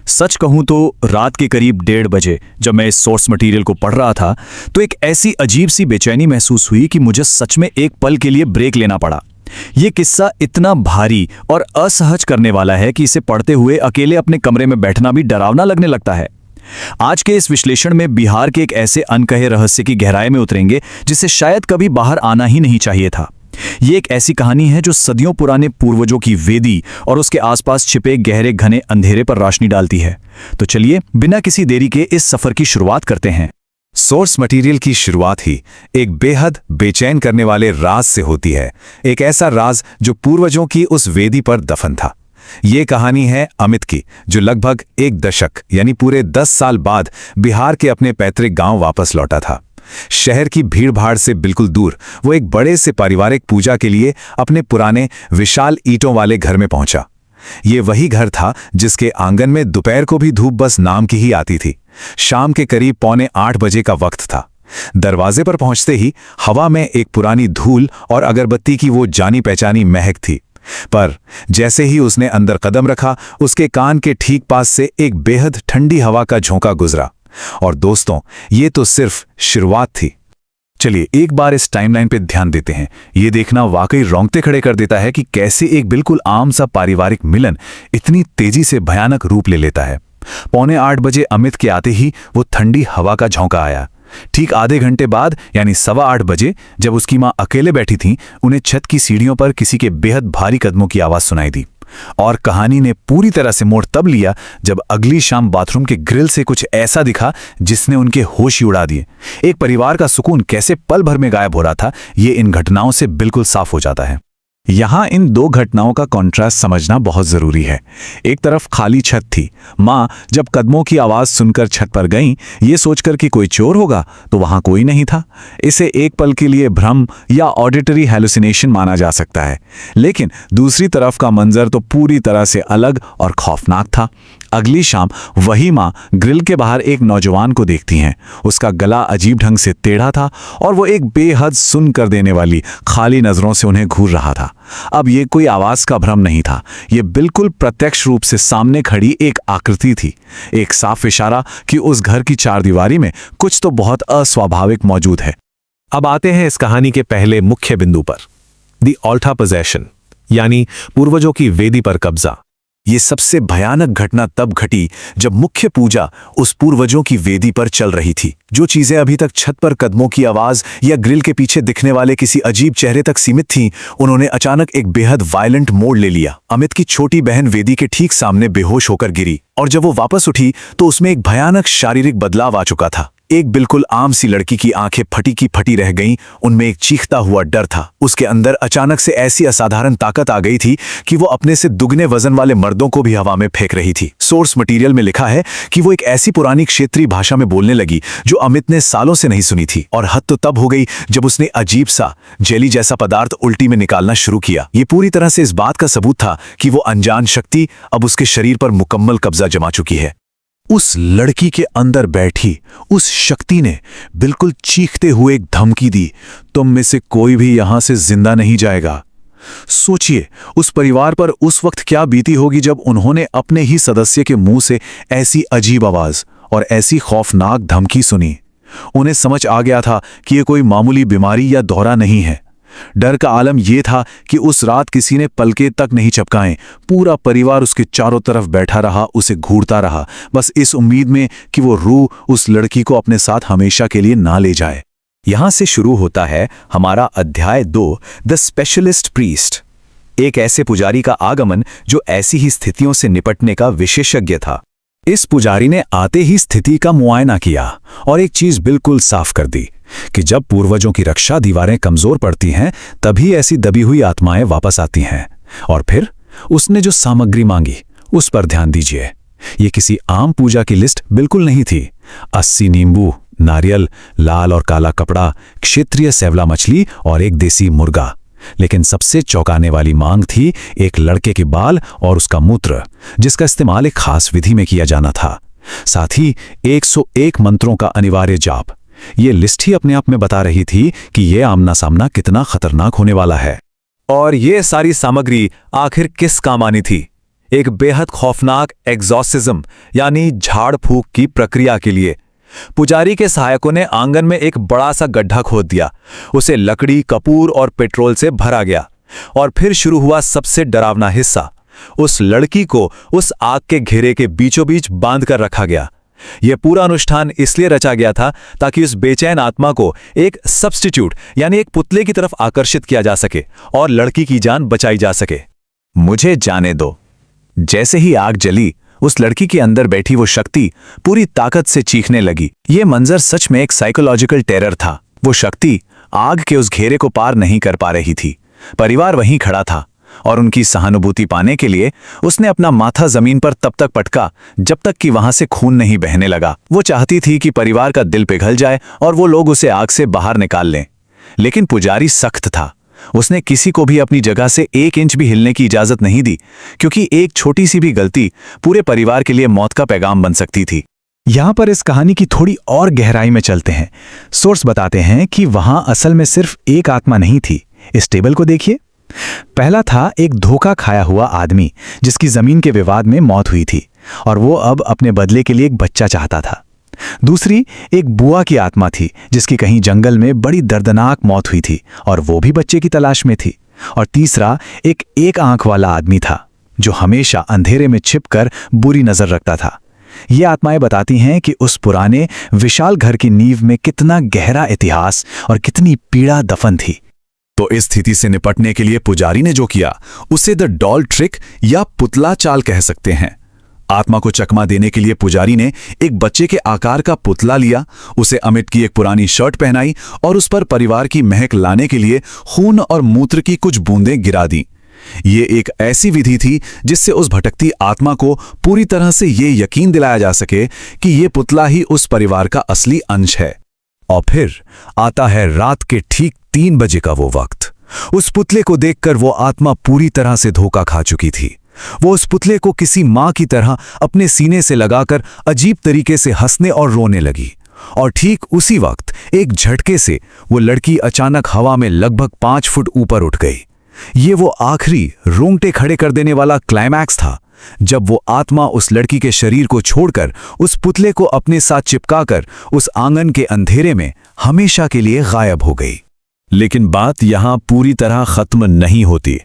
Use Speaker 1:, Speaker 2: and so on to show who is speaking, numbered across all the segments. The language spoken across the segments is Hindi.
Speaker 1: सच कहूं तो रात के करीब 1:30 बजे जब मैं इस सोर्स मटेरियल को पढ़ रहा था तो एक ऐसी अजीब सी बेचैनी महसूस हुई कि मुझे सच में एक पल के लिए ब्रेक लेना पड़ा। ये किस्सा इतना भारी और असहज करने वाला है कि इसे पढ़ते हुए अकेले अपने कमरे में बैठना भी डरावना लगने लगता है। आज के इस विश्लेषण में बिहार के एक ऐसे अनकहे रहस्य की गहराई में उतरेंगे जिसे शायद कभी बाहर आना ही नहीं चाहिए था। ये एक ऐसी कहानी है जो सदियों पुराने पूर्वजों की वेदी और उसके आसपास छिपे गहरे घने अंधेरे पर रोशनी डालती है। तो चलिए बिना किसी देरी के इस सफर की शुरुआत करते हैं।
Speaker 2: सोर्स मटेरियल की शुरुआत ही एक बेहद बेचैन करने वाले राज से होती है, एक ऐसा राज जो पूर्वजों की उस वेदी पर दफन था। ये कहानी है अमित की, जो लगभग एक दशक यानी पूरे 10 साल बाद बिहार के अपने पैतृक गांव वापस लौटा था। शहर की भीड़-भाड़ से बिल्कुल दूर वो एक बड़े से पारिवारिक पूजा के लिए अपने पुराने विशाल ईंटों वाले घर में पहुंचा। ये वही घर था जिसके आंगन में दोपहर को भी धूप बस नाम की ही आती थी। शाम के करीब 7:45 का वक्त था। दरवाजे पर पहुंचते ही हवा में एक पुरानी धूल और अगरबत्ती की वो जानी पहचानी महक थी। पर जैसे ही उसने अंदर कदम रखा, उसके कान के ठीक पास से एक बेहद ठंडी हवा का झोंका गुजरा। और दोस्तों, ये तो सिर्फ शुरुआत थी। चलिए एक बार इस टाइमलाइन पे ध्यान देते हैं। ये देखना वाकई रोंगटे खड़े कर देता है कि कैसे एक बिल्कुल आम सा पारिवारिक मिलन इतनी तेजी से भयानक रूप ले लेता है। 7:45 अमित के आते ही वो ठंडी हवा का झोंका आया। ठीक आधे घंटे बाद यानी 7:15 जब उसकी मां अकेले बैठी थी, उन्हें छत की सीढ़ियों पर किसी के बेहद भारी कदमों की आवाज सुनाई दी। और कहानी ने पूरी तरह से मोड़ तब लिया जब अगली शाम बाथरूम के ग्रिल से कुछ ऐसा दिखा जिसने उनके होश ही उड़ा दिए। एक परिवार का सुकून कैसे पल भर में गायब हो रहा था, ये इन घटनाओं से बिल्कुल साफ हो जाता है। यहां इन दो घटनाओं का कॉन्ट्रास्ट समझना बहुत जरूरी है। एक तरफ खाली छत थी। मां जब कदमों की आवाज सुनकर छत पर गईं, ये सोचकर कि कोई चोर होगा, तो वहां कोई नहीं था। इसे एक पल के लिए भ्रम या ऑडिटरी हैलुसिनेशन माना जा सकता है। लेकिन दूसरी तरफ का मंजर तो पूरी तरह से अलग और खौफनाक था। अगली शाम वही मां ग्रिल के बाहर एक नौजवान को देखती हैं। उसका गला अजीब ढंग से टेढ़ा था और वो एक बेहद सुन कर देने वाली खाली नजरों से उन्हें घूर रहा था। अब ये कोई आवाज का भ्रम नहीं था, ये बिल्कुल प्रत्यक्ष रूप से सामने खड़ी एक आकृति थी। एक साफ इशारा कि उस घर की चारदीवारी में कुछ तो बहुत अस्वाभाविक मौजूद है।
Speaker 3: अब आते हैं इस कहानी के पहले मुख्य बिंदु पर, द ऑल्टर पोजेशन, यानी पूर्वजों की वेदी पर कब्जा।
Speaker 2: ये सबसे भयानक घटना तब घटी जब मुख्य पूजा उस पूर्वजों की वेदी पर चल रही थी। जो चीजें अभी तक छत पर कदमों की आवाज या ग्रिल के पीछे दिखने वाले किसी अजीब चेहरे तक सीमित थीं, उन्होंने अचानक एक बेहद वायलेंट मोड़ ले लिया। अमित की छोटी बहन वेदी के ठीक सामने बेहोश होकर गिरी और जब वो वापस उठी तो उसमें एक भयानक शारीरिक बदलाव आ चुका था। एक बिल्कुल आम सी लड़की की आंखें फटी की फटी रह गईं, उनमें एक चीखता हुआ डर था। उसके अंदर अचानक से ऐसी असाधारण ताकत आ गई थी कि वो अपने से दुगने वजन वाले मर्दों को भी हवा में फेंक रही थी। सोर्स मटेरियल में लिखा है कि वो एक ऐसी पुरानी क्षेत्रीय भाषा में बोलने लगी जो अमित ने सालों से नहीं सुनी थी। और हद तो तब हो गई जब उसने अजीब सा जेली जैसा पदार्थ उल्टी में निकालना शुरू किया। ये पूरी तरह से इस बात का सबूत था कि वो अनजान शक्ति अब उसके शरीर पर मुकम्मल कब्जा जमा चुकी है। उस लड़की के अंदर बैठी उस शक्ति ने बिल्कुल चीखते हुए एक धमकी दी, तुम में से कोई भी यहां से जिंदा नहीं जाएगा। सोचिए उस परिवार पर उस वक्त क्या बीती होगी जब उन्होंने अपने ही सदस्य के मुंह से ऐसी अजीब आवाज और ऐसी खौफनाक धमकी सुनी। उन्हें समझ आ गया था कि यह कोई मामूली बीमारी या दौरा नहीं है। डर का आलम यह था कि उस रात किसी ने पलके तक नहीं झपकाए। पूरा परिवार उसके चारों तरफ बैठा रहा, उसे घूरता रहा, बस इस उम्मीद में कि वो रूह उस लड़की को अपने साथ हमेशा के लिए ना ले जाए।
Speaker 1: यहां से शुरू होता है हमारा अध्याय 2, द स्पेशलिस्ट प्रीस्ट। एक ऐसे पुजारी का आगमन जो ऐसी ही स्थितियों से निपटने का विशेषज्ञ था। इस पुजारी ने आते ही स्थिति का मुआयना किया और एक चीज बिल्कुल साफ कर दी कि जब पूर्वजों की रक्षा दीवारें कमजोर पड़ती हैं, तभी ऐसी दबी हुई आत्माएं वापस आती हैं। और फिर उसने जो सामग्री मांगी उस पर ध्यान दीजिए। ये किसी आम पूजा की लिस्ट बिल्कुल नहीं थी। 80 नींबू, नारियल, लाल और काला कपड़ा, क्षेत्रीय सेवला मछली और एक देसी मुर्गा। लेकिन सबसे चौंकाने वाली मांग थी एक लड़के के बाल और उसका मूत्र, जिसका इस्तेमाल एक खास विधि में किया जाना था। साथ ही 101 मंत्रों का अनिवार्य जाप। ये लिस्ट ही अपने आप में बता रही थी कि यह आमना सामना कितना खतरनाक होने वाला है।
Speaker 3: और ये सारी सामग्री आखिर किस काम आनी थी?
Speaker 1: एक बेहद खौफनाक एग्जॉर्सिज्म यानी झाड़ फूंक की प्रक्रिया के लिए। पुजारी के सहायकों ने आंगन में एक बड़ा सा गड्ढा खोद दिया, उसे लकड़ी, कपूर और पेट्रोल से भरा गया, और फिर शुरू हुआ सबसे डरावना हिस्सा। उस लड़की को उस आग के घेरे के बीचों बीच बांध कर रखा गया। यह पूरा अनुष्ठान इसलिए रचा गया था ताकि उस बेचैन आत्मा को एक सब्स्टिट्यूट यानी एक पुतले की तरफ आकर्षित किया जा सके और लड़की की जान बचाई जा सके।
Speaker 2: मुझे जाने दो। जैसे ही आग जली, उस लड़की के अंदर बैठी वो शक्ति पूरी ताकत से चीखने लगी। ये मंजर सच में एक साइकोलॉजिकल टेरर था। वो शक्ति आग के उस घेरे को पार नहीं कर पा रही थी। परिवार वहीं खड़ा था और उनकी सहानुभूति पाने के लिए उसने अपना माथा जमीन पर तब तक पटका जब तक कि वहां से खून नहीं बहने लगा। वो चाहती थी कि परिवार का दिल पिघल जाए और वो लोग उसे आग से बाहर निकाल लें, लेकिन पुजारी सख्त था। उसने किसी को भी अपनी जगह से 1 इंच भी हिलने की इजाजत नहीं दी, क्योंकि एक छोटी सी भी गलती पूरे परिवार के लिए मौत का पैगाम बन सकती थी।
Speaker 1: यहां पर इस कहानी की थोड़ी और गहराई में चलते हैं। सोर्स बताते हैं कि वहां असल में सिर्फ एक आत्मा नहीं थी। इस टेबल को देखिए। पहला था एक धोखा खाया हुआ आदमी जिसकी जमीन के विवाद में मौत हुई थी और वो अब अपने बदले के लिए एक बच्चा चाहता था। दूसरी एक बुआ की आत्मा थी जिसकी कहीं जंगल में बड़ी दर्दनाक मौत हुई थी और वो भी बच्चे की तलाश में थी। और तीसरा एक आंख वाला आदमी था जो हमेशा अंधेरे में छिपकर बुरी नजर रखता था। ये आत्माएं बताती हैं कि उस पुराने विशाल घर की नींव में कितना गहरा इतिहास और कितनी पीड़ा दफन थी।
Speaker 2: तो इस स्थिति से निपटने के लिए पुजारी ने जो किया उसे द डॉल ट्रिक या पुतला चाल कह सकते हैं। आत्मा को चकमा देने के लिए पुजारी ने एक बच्चे के आकार का पुतला लिया, उसे अमित की एक पुरानी शर्ट पहनाई और उस पर परिवार की महक लाने के लिए खून और मूत्र की कुछ बूंदें गिरा दी। ये एक ऐसी विधि थी जिससे उस भटकती आत्मा को पूरी तरह से ये यकीन दिलाया जा सके कि ये पुतला ही उस परिवार का असली अंश है। और फिर आता है रात के ठीक 3 बजे का वो वक्त। उस पुतले को देखकर वो आत्मा पूरी तरह से धोखा खा चुकी थी। वो उस पुतले को किसी मां की तरह अपने सीने से लगाकर अजीब तरीके से हंसने और रोने लगी। और ठीक उसी वक्त एक झटके से वो लड़की अचानक हवा में लगभग 5 फुट ऊपर उठ गई। ये वो आखिरी रोंगटे खड़े कर देने वाला क्लाइमैक्स था जब वो आत्मा उस लड़की के शरीर को छोड़कर उस पुतले को अपने साथ चिपकाकर उस आंगन के अंधेरे में हमेशा के लिए गायब हो गई। लेकिन बात यहां पूरी तरह खत्म नहीं होती।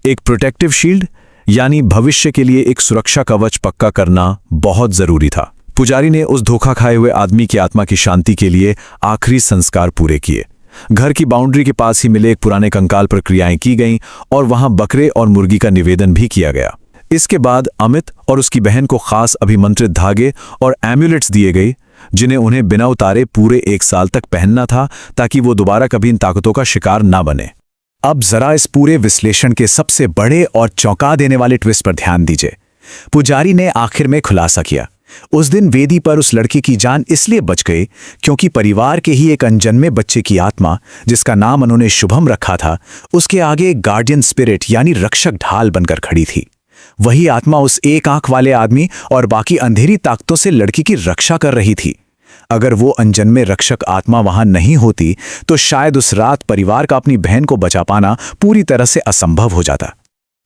Speaker 2: एक प्रोटेक्टिव शील्ड यानी भविष्य के लिए एक सुरक्षा कवच पक्का करना बहुत जरूरी था। पुजारी ने उस धोखा खाए हुए आदमी की आत्मा की शांति के लिए आखिरी संस्कार पूरे किए। घर की बाउंड्री के पास ही मिले एक पुराने कंकाल पर क्रियाएं की गईं और वहां बकरे और मुर्गी का निवेदन भी किया गया। इसके बाद अमित और उसकी बहन को खास अभिमंत्रित धागे और एम्यूलेट्स दिए गए जिन्हें उन्हें बिना उतारे पूरे 1 साल तक पहनना था ताकि वो दोबारा कभी इन ताकतों का शिकार ना बने। अब जरा इस पूरे विश्लेषण के सबसे बड़े और चौंका देने वाले ट्विस्ट पर ध्यान दीजिए। पुजारी ने आखिर में खुलासा किया उस दिन वेदी पर उस लड़की की जान इसलिए बच गई क्योंकि परिवार के ही एक अनजन्मे बच्चे की आत्मा, जिसका नाम उन्होंने शुभम रखा था, उसके आगे एक गार्डियन स्पिरिट यानी रक्षक ढाल बनकर खड़ी थी। वही आत्मा उस एक आंख वाले आदमी और बाकी अंधेरी ताकतों से लड़की की रक्षा कर रही थी। अगर वो अनजन्मे रक्षक आत्मा वहां नहीं होती तो शायद उस रात परिवार का अपनी बहन को बचा पाना पूरी तरह से असंभव हो जाता।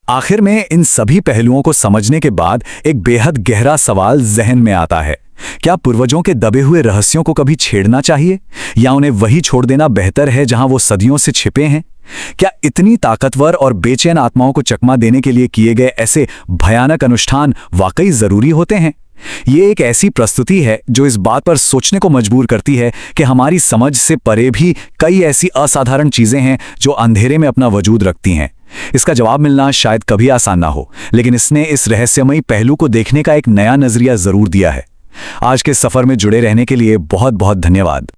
Speaker 2: आखिर में इन सभी पहलुओं को समझने के बाद एक बेहद गहरा सवाल जहन में आता है। क्या पूर्वजों के दबे हुए रहस्यों को कभी छेड़ना चाहिए या उन्हें वही छोड़ देना बेहतर है जहां वो सदियों से छिपे हैं? क्या इतनी ताकतवर और बेचैन आत्माओं को चकमा देने के लिए किए गए ऐसे भयानक अनुष्ठान वाकई जरूरी होते हैं? ये एक ऐसी प्रस्तुति है जो इस बात पर सोचने को मजबूर करती है कि हमारी समझ से परे भी कई ऐसी असाधारण चीजें हैं जो अंधेरे में अपना वजूद रखती हैं। इसका जवाब मिलना शायद कभी आसान ना हो, लेकिन इसने इस रहस्यमयी पहलू को देखने का एक नया नजरिया जरूर दिया है। आज के सफर में जुड़े रहने के लिए बहुत बहुत धन्यवाद।